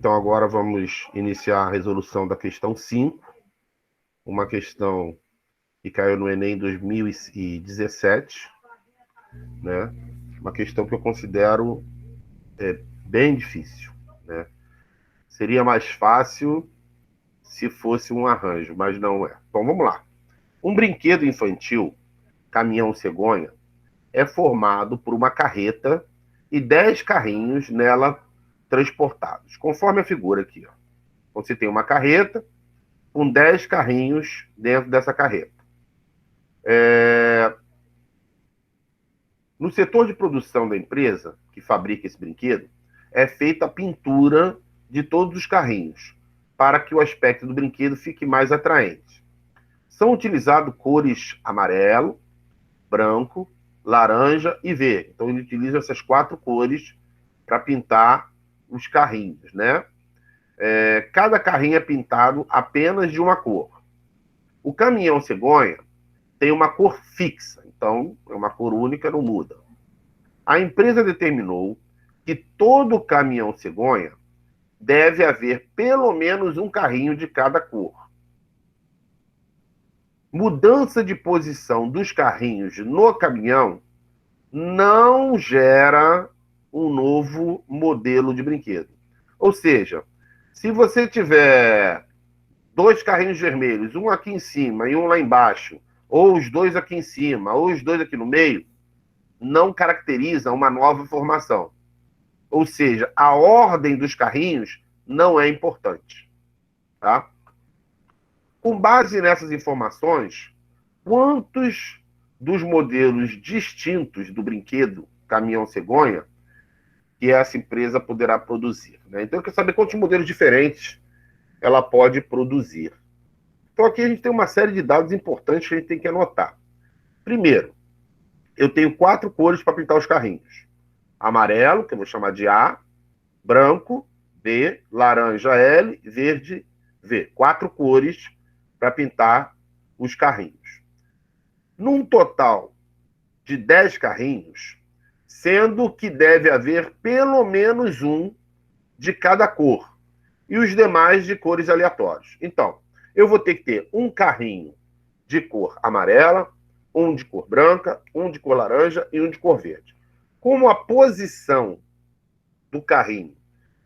Então, agora vamos iniciar a resolução da questão 5, uma questão que caiu no Enem em 2017, né? Uma questão que eu considero bem difícil, né? Seria mais fácil se fosse um arranjo, mas não é. Então, vamos lá. Um brinquedo infantil, caminhão cegonha, é formado por uma carreta e 10 carrinhos nela transportados, conforme a figura aqui, ó. Você tem uma carreta com 10 carrinhos dentro dessa carreta. No setor de produção da empresa que fabrica esse brinquedo, é feita a pintura de todos os carrinhos, para que o aspecto do brinquedo fique mais atraente. São utilizadas cores amarelo, branco, laranja e verde. Então, ele utiliza essas 4 cores para pintar os carrinhos, né? Cada carrinho é pintado apenas de uma cor. O caminhão cegonha tem uma cor fixa, então é uma cor única, não muda. A empresa determinou que todo caminhão cegonha deve haver pelo menos um carrinho de cada cor. Mudança de posição dos carrinhos no caminhão não gera um novo modelo de brinquedo. Ou seja, se você tiver 2 carrinhos vermelhos, um aqui em cima e um lá embaixo, ou os 2 aqui em cima, ou os 2 aqui no meio, não caracteriza uma nova formação. Ou seja, a ordem dos carrinhos não é importante. Tá? Com base nessas informações, quantos dos modelos distintos do brinquedo caminhão cegonha que essa empresa poderá produzir, né? Então, eu quero saber quantos modelos diferentes ela pode produzir. Então, aqui a gente tem uma série de dados importantes que a gente tem que anotar. Primeiro, eu tenho 4 cores para pintar os carrinhos. Amarelo, que eu vou chamar de A, branco, B, laranja, L, verde, V. 4 cores para pintar os carrinhos. Num total de 10 carrinhos, sendo que deve haver pelo menos um de cada cor, e os demais de cores aleatórias. Então, eu vou ter que ter um carrinho de cor amarela, um de cor branca, um de cor laranja e um de cor verde. Como a posição do carrinho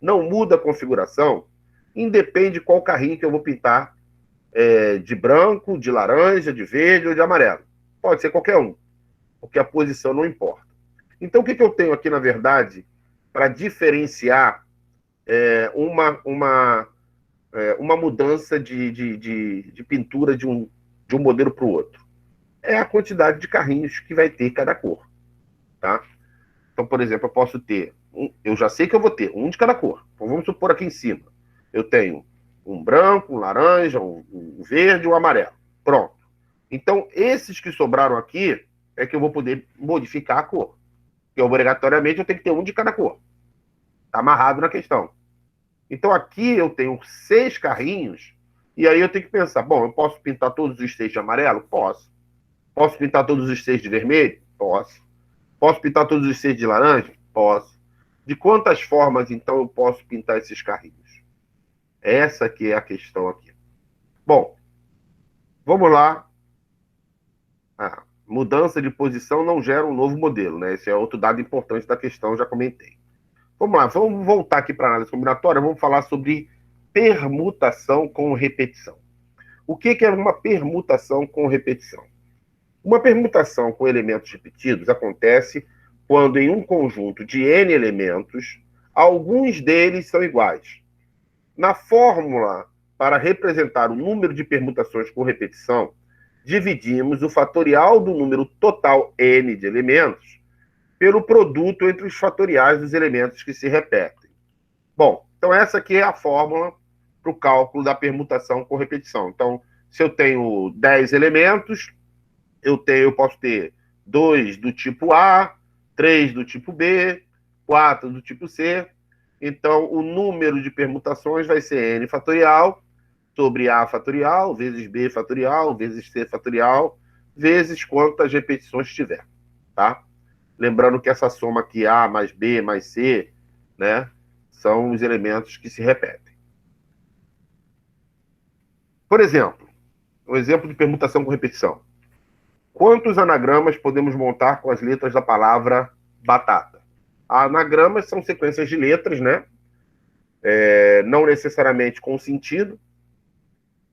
não muda a configuração, independe qual carrinho que eu vou pintar, de branco, de laranja, de verde ou de amarelo. Pode ser qualquer um, porque a posição não importa. Então, o que eu tenho aqui, na verdade, para diferenciar uma mudança de pintura de um modelo para o outro? É a quantidade de carrinhos que vai ter cada cor. Tá? Então, por exemplo, eu posso ter, eu já sei que eu vou ter um de cada cor. Então, vamos supor aqui em cima, eu tenho um branco, um laranja, um verde, um amarelo. Pronto. Então, esses que sobraram aqui é que eu vou poder modificar a cor. Porque obrigatoriamente eu tenho que ter um de cada cor. Está amarrado na questão. Então, aqui eu tenho 6 carrinhos, e aí eu tenho que pensar, bom, eu posso pintar todos os 6 de amarelo? Posso. Posso pintar todos os 6 de vermelho? Posso. Posso pintar todos os 6 de laranja? Posso. De quantas formas, então, eu posso pintar esses carrinhos? Essa que é a questão aqui. Bom, vamos lá. Mudança de posição não gera um novo modelo, né? Esse é outro dado importante da questão, já comentei. Vamos lá, vamos voltar aqui para a análise combinatória, vamos falar sobre permutação com repetição. O que é uma permutação com repetição? Uma permutação com elementos repetidos acontece quando em um conjunto de N elementos, alguns deles são iguais. Na fórmula para representar o número de permutações com repetição, dividimos o fatorial do número total N de elementos pelo produto entre os fatoriais dos elementos que se repetem. Bom, então essa aqui é a fórmula para o cálculo da permutação com repetição. Então, se eu tenho 10 elementos, eu posso ter 2 do tipo A, 3 do tipo B, 4 do tipo C. Então, o número de permutações vai ser N fatorial sobre A fatorial, vezes B fatorial, vezes C fatorial, vezes quantas repetições tiver. Tá? Lembrando que essa soma aqui, A mais B mais C, né, São os elementos que se repetem. Por exemplo, um exemplo de permutação com repetição. Quantos anagramas podemos montar com as letras da palavra batata? Anagramas são sequências de letras, né? Não necessariamente com sentido.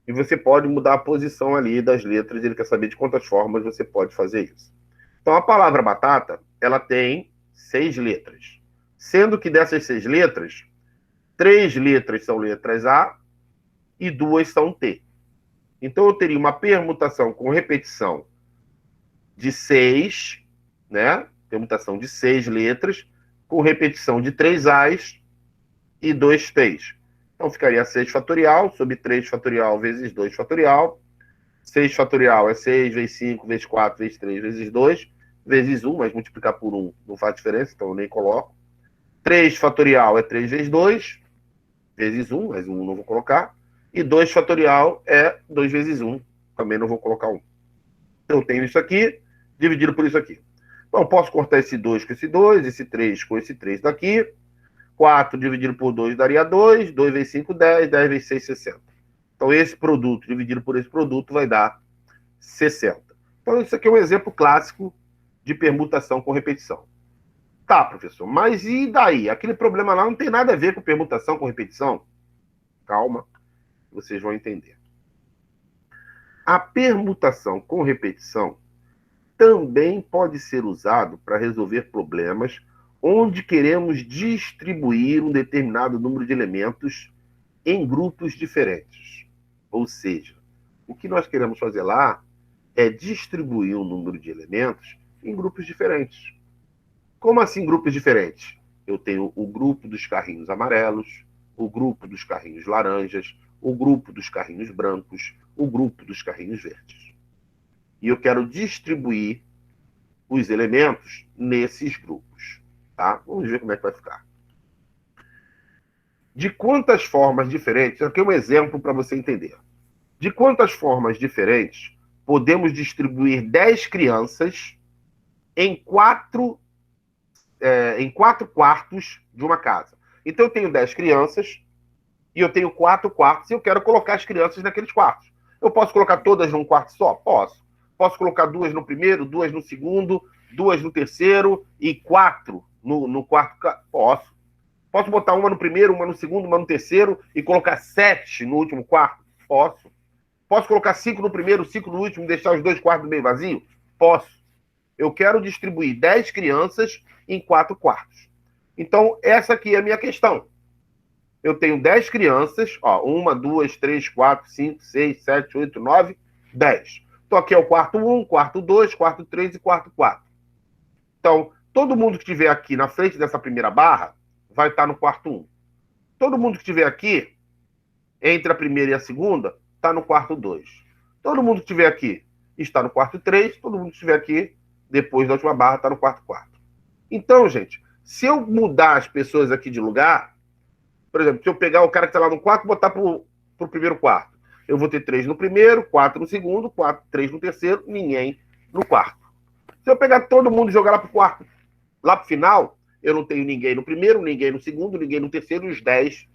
E você pode mudar a posição ali das letras. Ele quer saber de quantas formas você pode fazer isso. Então, a palavra batata, ela tem 6 letras. Sendo que dessas 6 letras, 3 letras são letras A e 2 são T. Então, eu teria uma permutação com repetição de 6, né? Permutação de 6 letras, com repetição de 3 A's e 2 T's. Então, ficaria 6 fatorial sobre 3 fatorial vezes 2 fatorial. 6 fatorial é 6 vezes 5 vezes 4 vezes 3 vezes 2 vezes 1, mas multiplicar por 1 não faz diferença, então eu nem coloco. 3 fatorial é 3 vezes 2 vezes 1, mas 1 não vou colocar. E 2 fatorial é 2 vezes 1, também não vou colocar 1. Então, eu tenho isso aqui, dividido por isso aqui. Então, posso cortar esse 2 com esse 2, esse 3 com esse 3 daqui. 4 dividido por 2 daria 2, 2 vezes 5, 10, 10 vezes 6, 60. Então, esse produto dividido por esse produto vai dar 60. Então, isso aqui é um exemplo clássico de permutação com repetição. Tá, professor, mas e daí? Aquele problema lá não tem nada a ver com permutação com repetição? Calma, vocês vão entender. A permutação com repetição também pode ser usado para resolver problemas onde queremos distribuir um determinado número de elementos em grupos diferentes. Ou seja, o que nós queremos fazer lá é distribuir um número de elementos em grupos diferentes. Como assim grupos diferentes? Eu tenho o grupo dos carrinhos amarelos, o grupo dos carrinhos laranjas, o grupo dos carrinhos brancos, o grupo dos carrinhos verdes. E eu quero distribuir os elementos nesses grupos. Tá? Vamos ver como é que vai ficar. De quantas formas diferentes, aqui é um exemplo para você entender. De quantas formas diferentes podemos distribuir 10 crianças em 4 quartos de uma casa? Então, eu tenho 10 crianças e eu tenho 4 quartos e eu quero colocar as crianças naqueles quartos. Eu posso colocar todas num quarto só? Posso. Posso colocar 2 no primeiro, 2 no segundo, 2 no terceiro e 4 no quarto? Posso. Posso botar uma no primeiro, uma no segundo, uma no terceiro e colocar 7 no último quarto? Posso. Posso colocar 5 no primeiro, 5 no último e deixar os 2 quartos meio vazios? Posso. Eu quero distribuir 10 crianças em 4 quartos. Então, essa aqui é a minha questão. Eu tenho 10 crianças, ó, 1, 2, 3, 4, 5, 6, 7, 8, 9, 10. Então, aqui é o quarto 1, quarto 2, quarto 3 e quarto 4. Então, todo mundo que estiver aqui na frente dessa primeira barra vai estar no quarto 1. Todo mundo que estiver aqui, entre a primeira e a segunda, está no quarto 2. Todo mundo que estiver aqui está no quarto 3. Todo mundo que estiver aqui, depois da última barra, está no quarto 4. Então, gente, se eu mudar as pessoas aqui de lugar, por exemplo, se eu pegar o cara que está lá no quarto e botar para o primeiro quarto, eu vou ter 3 no primeiro, 4 no segundo, 3 no terceiro, ninguém no quarto. Se eu pegar todo mundo e jogar lá para o quarto, lá para o final, eu não tenho ninguém no primeiro, ninguém no segundo, ninguém no terceiro e os 10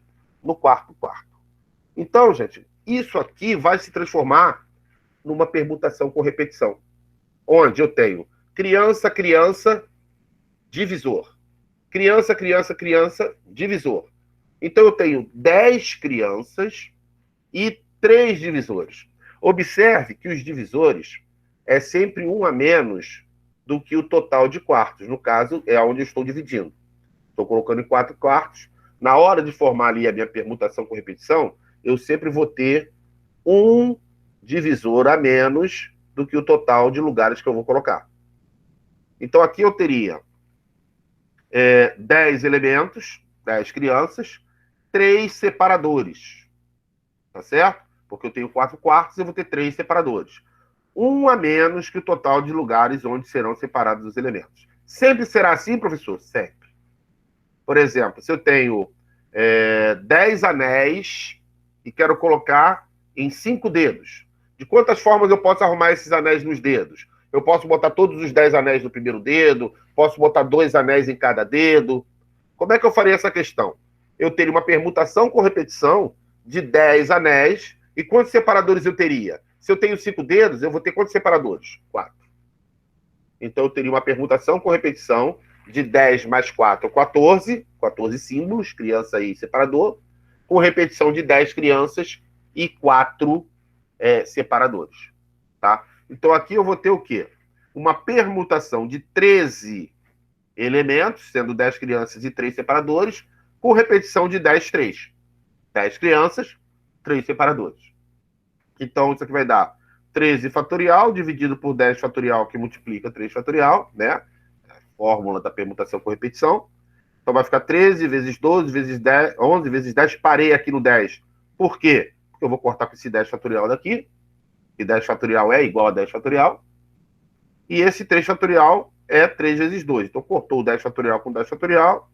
no quarto quarto. Então, gente, isso aqui vai se transformar numa permutação com repetição, onde eu tenho criança, criança, divisor. Criança, criança, criança, divisor. Então, eu tenho 10 crianças e 3 divisores. Observe que os divisores é sempre um a menos do que o total de quartos. No caso, é onde eu estou dividindo. Estou colocando em 4 quartos. Na hora de formar ali a minha permutação com repetição, eu sempre vou ter um divisor a menos do que o total de lugares que eu vou colocar. Então, aqui eu teria 10 elementos, 10 crianças, 3 separadores. Tá certo? Porque eu tenho 4 quartos e eu vou ter 3 separadores. Um a menos que o total de lugares onde serão separados os elementos. Sempre será assim, professor? Sempre. Por exemplo, se eu tenho 10 anéis e quero colocar em 5 dedos, de quantas formas eu posso arrumar esses anéis nos dedos? Eu posso botar todos os 10 anéis no primeiro dedo, posso botar 2 anéis em cada dedo. Como é que eu faria essa questão? eu teria uma permutação com repetição de 10 anéis. E quantos separadores eu teria? Se eu tenho 5 dedos, eu vou ter quantos separadores? 4. Então, eu teria uma permutação com repetição de 10 mais 4, 14. 14 símbolos, criança e separador, com repetição de 10 crianças e 4 separadores. Tá? Então, aqui eu vou ter o quê? Uma permutação de 13 elementos, sendo 10 crianças e 3 separadores, com repetição de 10, 3. 10 crianças, 3 separadores. Então, isso aqui vai dar 13 fatorial dividido por 10 fatorial, que multiplica 3 fatorial, né? Fórmula da permutação com repetição. Então, vai ficar 13 vezes 12 vezes 10, 11 vezes 10. Parei aqui no 10. Por quê? Porque eu vou cortar com esse 10 fatorial daqui. E 10 fatorial é igual a 10 fatorial. E esse 3 fatorial é 3 vezes 2. Então, cortou o 10 fatorial com 10 fatorial.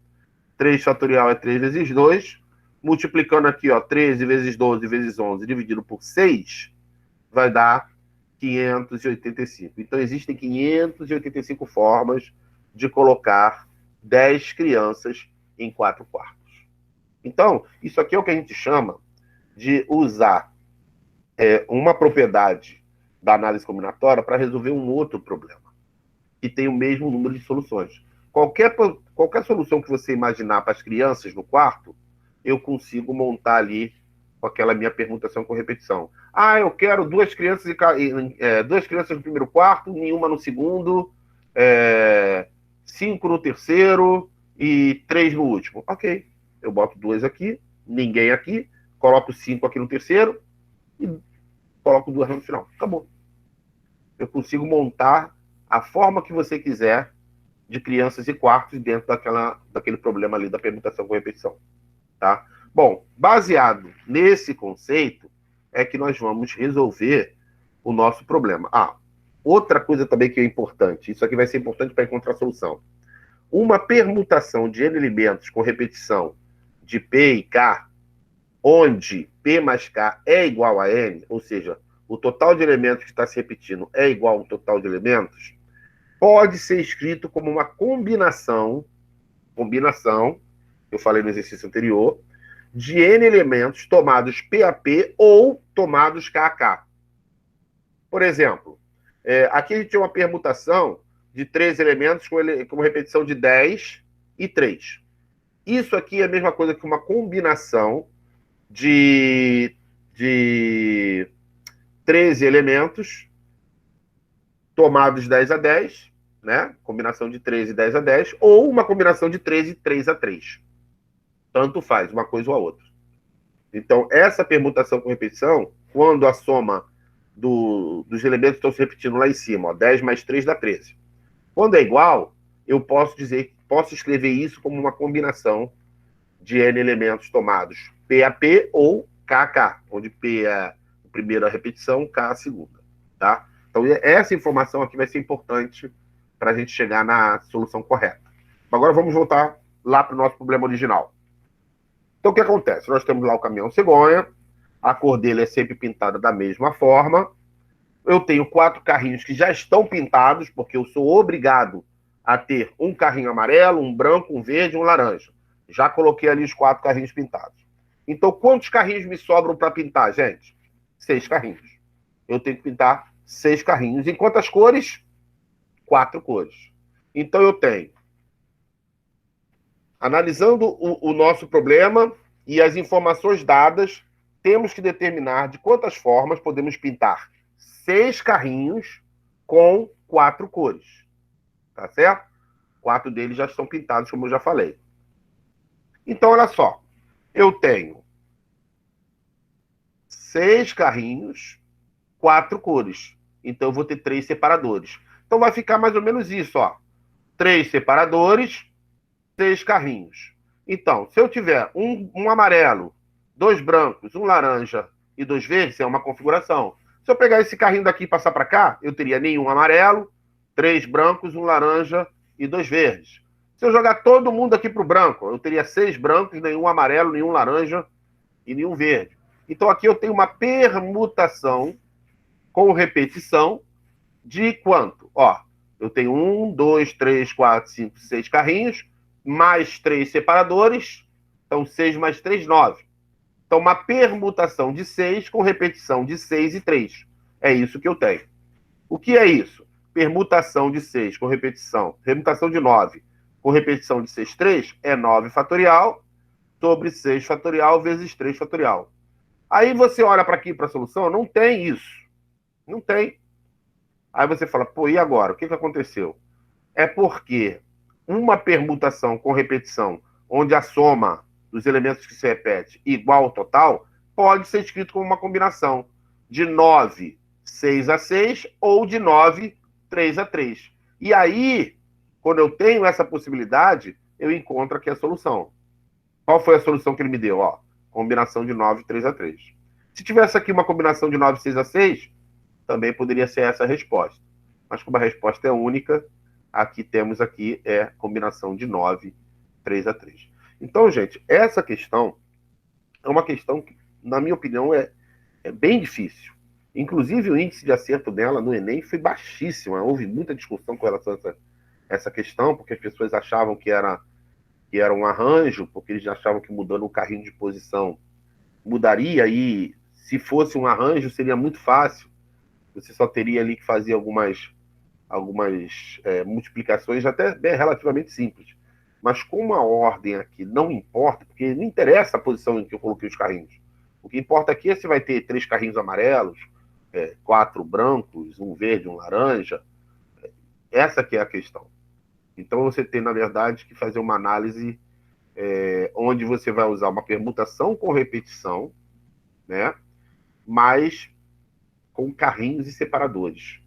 3 fatorial é 3 vezes 2. Multiplicando aqui, ó, 13 vezes 12 vezes 11 dividido por 6, vai dar 585. Então, existem 585 formas de colocar 10 crianças em 4 quartos. Então, isso aqui é o que a gente chama de usar uma propriedade da análise combinatória para resolver um outro problema, que tem o mesmo número de soluções. Qualquer solução que você imaginar para as crianças no quarto, eu consigo montar ali com aquela minha permutação com repetição. Ah, eu quero 2 crianças no primeiro quarto, nenhuma no segundo, 5 no terceiro e 3 no último. Ok, eu boto 2 aqui, ninguém aqui, coloco 5 aqui no terceiro e coloco 2 no final. Acabou. Eu consigo montar a forma que você quiser de crianças e quartos dentro daquele problema ali da permutação com repetição. Tá? Bom, baseado nesse conceito, é que nós vamos resolver o nosso problema. Outra coisa também que é importante, isso aqui vai ser importante para encontrar a solução. Uma permutação de N elementos com repetição de P e K, onde P mais K é igual a N, ou seja, o total de elementos que está se repetindo é igual ao total de elementos, pode ser escrito como uma combinação, eu falei no exercício anterior, de N elementos tomados PAP ou tomados KK. Por exemplo, aqui a gente tem uma permutação de 3 elementos com repetição de 10 e 3. Isso aqui é a mesma coisa que uma combinação de 13 elementos tomados 10 a 10, né? Combinação de 13 10 a 10, ou uma combinação de 13 3 a 3. Tanto faz, uma coisa ou a outra. Então, essa permutação com repetição, quando a soma dos elementos estão se repetindo lá em cima, ó, 10 mais 3 dá 13. Quando é igual, eu posso escrever isso como uma combinação de N elementos tomados PAP ou KK, onde P é a primeira repetição, K a segunda. Tá? Então, essa informação aqui vai ser importante para a gente chegar na solução correta. Agora, vamos voltar lá para o nosso problema original. Então, o que acontece? Nós temos lá o caminhão cegonha, a cor dele é sempre pintada da mesma forma. Eu tenho 4 carrinhos que já estão pintados, porque eu sou obrigado a ter um carrinho amarelo, um branco, um verde e um laranja. Já coloquei ali os 4 carrinhos pintados. Então, quantos carrinhos me sobram para pintar, gente? 6 carrinhos. Eu tenho que pintar 6 carrinhos. Em quantas cores? 4 cores. Então, eu tenho, analisando o nosso problema e as informações dadas, temos que determinar de quantas formas podemos pintar 6 carrinhos com 4 cores. Tá certo? 4 deles já estão pintados, como eu já falei. Então, olha só. Eu tenho 6 carrinhos, 4 cores. Então, eu vou ter 3 separadores. Então, vai ficar mais ou menos isso, ó. 3 separadores, 6 carrinhos. Então, se eu tiver um amarelo, 2 brancos, um laranja e 2 verdes, é uma configuração. Se eu pegar esse carrinho daqui e passar para cá, eu teria nenhum amarelo, 3 brancos, um laranja e 2 verdes. Se eu jogar todo mundo aqui para o branco, eu teria 6 brancos, nenhum amarelo, nenhum laranja e nenhum verde. Então, aqui eu tenho uma permutação com repetição de quanto? Ó, eu tenho 1, 2, 3, 4, 5, 6 carrinhos, mais 3 separadores. Então, 6 mais 3, 9. Então, uma permutação de 6 com repetição de 6 e 3. É isso que eu tenho. O que é isso? Permutação de 6 com repetição. Permutação de 9 com repetição de 6, 3 é 9 fatorial sobre 6 fatorial vezes 3 fatorial. Aí você olha para aqui para a solução, não tem isso. Não tem. Aí você fala, pô, e agora? O que aconteceu? É porque uma permutação com repetição, onde a soma dos elementos que se repete igual ao total, pode ser escrito como uma combinação de 9, 6 a 6 ou de 9, 3 a 3. E aí, quando eu tenho essa possibilidade, eu encontro aqui a solução. Qual foi a solução que ele me deu? Ó, combinação de 9, 3 a 3. Se tivesse aqui uma combinação de 9, 6 a 6, também poderia ser essa a resposta. Mas como a resposta é única, aqui temos aqui combinação de 9, 3 a 3. Então, gente, essa questão é uma questão que, na minha opinião, é bem difícil. Inclusive, o índice de acerto dela no Enem foi baixíssimo. Houve muita discussão com relação a essa questão, porque as pessoas achavam que era um arranjo, porque eles achavam que mudando o carrinho de posição mudaria, e se fosse um arranjo seria muito fácil. Você só teria ali que fazer algumas multiplicações até relativamente simples. Mas como a ordem aqui não importa, porque não interessa a posição em que eu coloquei os carrinhos. O que importa aqui é se vai ter 3 carrinhos amarelos, 4 brancos, um verde, um laranja. Essa que é a questão. Então você tem, na verdade, que fazer uma análise onde você vai usar uma permutação com repetição, né? Mas com carrinhos e separadores,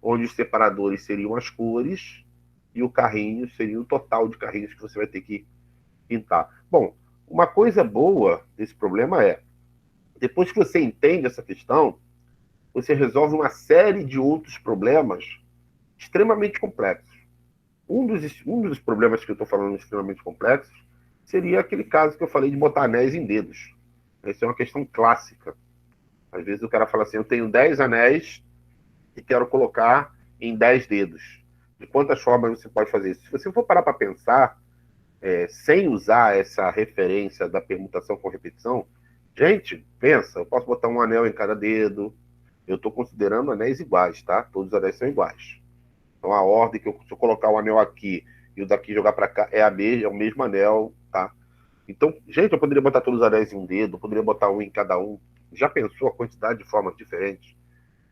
onde os separadores seriam as cores e o carrinho seria o total de carrinhos que você vai ter que pintar. Bom, uma coisa boa desse problema é, depois que você entende essa questão, você resolve uma série de outros problemas extremamente complexos. Um dos problemas que eu estou falando extremamente complexos seria aquele caso que eu falei de botar anéis em dedos. Essa é uma questão clássica. Às vezes o cara fala assim, eu tenho 10 anéis e quero colocar em 10 dedos. De quantas formas você pode fazer isso? Se você for parar para pensar, sem usar essa referência da permutação com repetição, gente, pensa, eu posso botar um anel em cada dedo, eu estou considerando anéis iguais, tá? Todos os anéis são iguais. Então a ordem que se eu colocar o anel aqui e o daqui jogar para cá é o mesmo anel, tá? Então, gente, eu poderia botar todos os anéis em um dedo, eu poderia botar um em cada um. Já pensou a quantidade de formas diferentes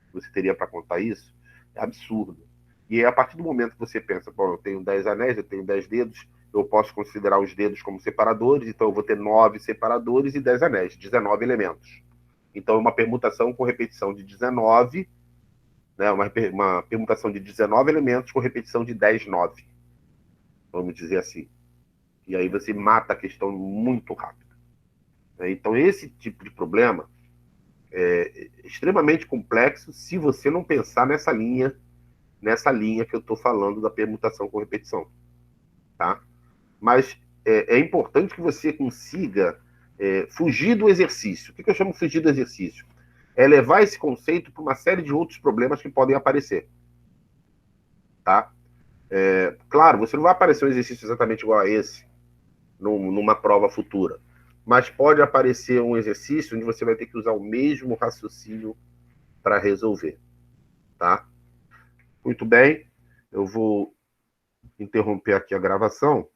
que você teria para contar isso? É absurdo. E a partir do momento que você pensa, bom, eu tenho 10 anéis, eu tenho 10 dedos, eu posso considerar os dedos como separadores, então eu vou ter 9 separadores e 10 anéis, 19 elementos. Então, uma permutação com repetição de 19, né, uma permutação de 19 elementos com repetição de 10, 9. Vamos dizer assim. E aí você mata a questão muito rápido. Então, esse tipo de problema é extremamente complexo se você não pensar nessa linha que eu estou falando da permutação com repetição. Tá? Mas é importante que você consiga fugir do exercício. O que eu chamo de fugir do exercício? É levar esse conceito para uma série de outros problemas que podem aparecer. Tá? Claro, você não vai aparecer um exercício exatamente igual a esse numa prova futura, mas pode aparecer um exercício onde você vai ter que usar o mesmo raciocínio para resolver. Tá? Muito bem, eu vou interromper aqui a gravação